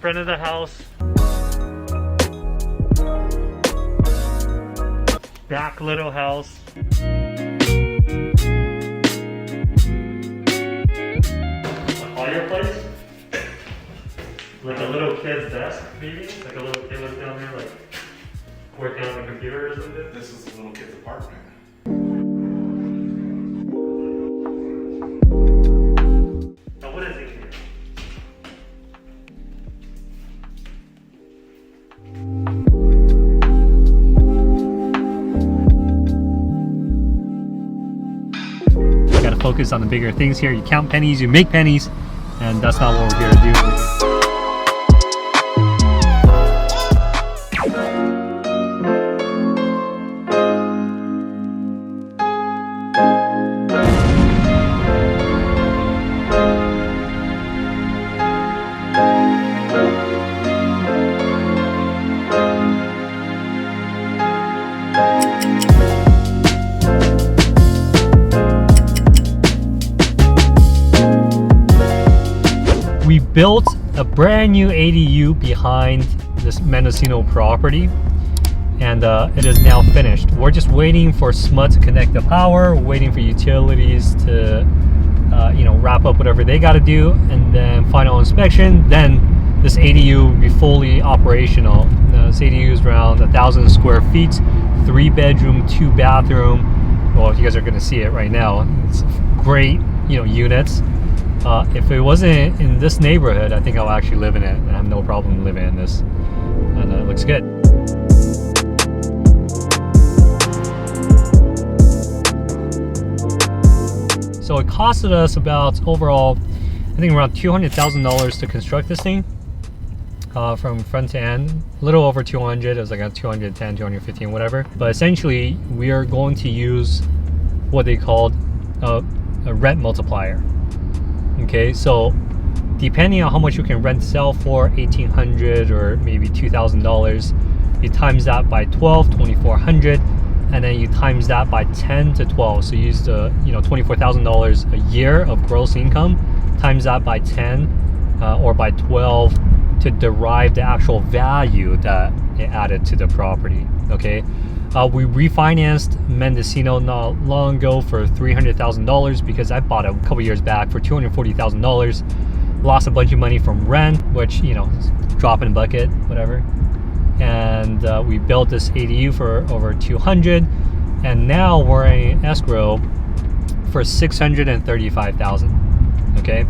Front of the house. Back little house. A fireplace. Like a little kid's desk, maybe? Like a little kid was down there, like working on the computer or something. This is a little kid's apartment. Now what is it here? You gotta focus on the bigger things here. You count pennies, you make pennies, and that's not what we're here to do. We built a brand new ADU behind this Mendocino property, and it is now finished. We're just waiting for SMUD to connect the power, waiting for utilities to wrap up whatever they got to do, and then final inspection. Then this ADU will be fully operational. This ADU is around 1,000 square feet, 3-bedroom, 2-bathroom. Well, you guys are going to see it right now. It's great, units. If it wasn't in this neighborhood, I think I'll actually live in it, and I have no problem living in this. And it looks good. So it costed us about overall, I think around $200,000 to construct this thing, from front to end. A little over 200. It was like a 210, 215, whatever. But essentially, we are going to use what they called a rent multiplier. Okay, so depending on how much you can rent sell for, $1,800 or maybe $2,000, you times that by 12, $2,400, and then you times that by 10 to 12. So you use the $24,000 a year of gross income, times that by 10 or by 12 to derive the actual value that it added to the property. Okay. We refinanced Mendocino not long ago for $300,000 because I bought it a couple years back for $240,000. Lost a bunch of money from rent, which, drop in a bucket, whatever. And we built this ADU for over $200,000, and now we're in escrow for $635,000. Okay,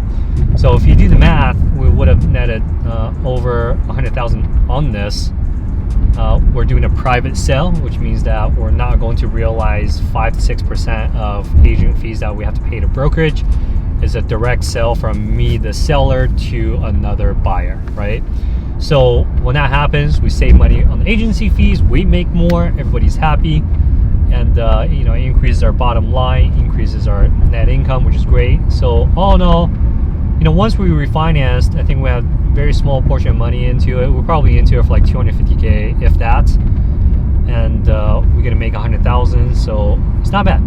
so if you do the math, we would have netted over $100,000 on this. We're doing a private sale, which means that we're not going to realize 5 to 6% of agent fees that we have to pay to brokerage. It's a direct sale from me, the seller, to another buyer, right? So when that happens, we save money on the agency fees, we make more, everybody's happy, and it increases our bottom line, increases our net income, which is great. So all in all, once we refinanced, I think we had a very small portion of money into it. We're probably into it for like $250K, if that, and we're gonna make $100,000, so it's not bad.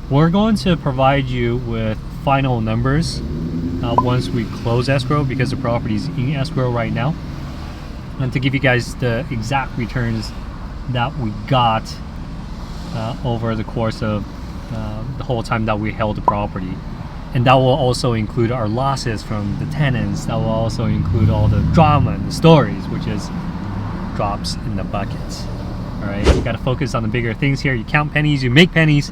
We're going to provide you with final numbers once we close escrow, because the property is in escrow right now, and to give you guys the exact returns that we got over the course of the whole time that we held the property. And that will also include our losses from the tenants. That will also include all the drama and the stories, which is drops in the buckets. All right, you got to focus on the bigger things here. You count pennies, you make pennies,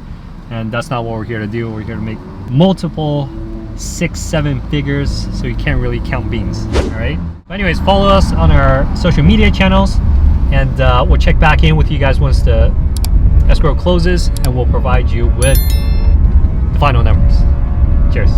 and that's not what we're here to do. We're here to make multiple 6, 7 figures, so you can't really count beans. All right. But anyways, follow us on our social media channels, and we'll check back in with you guys once the escrow closes, and we'll provide you with the final numbers. Cheers.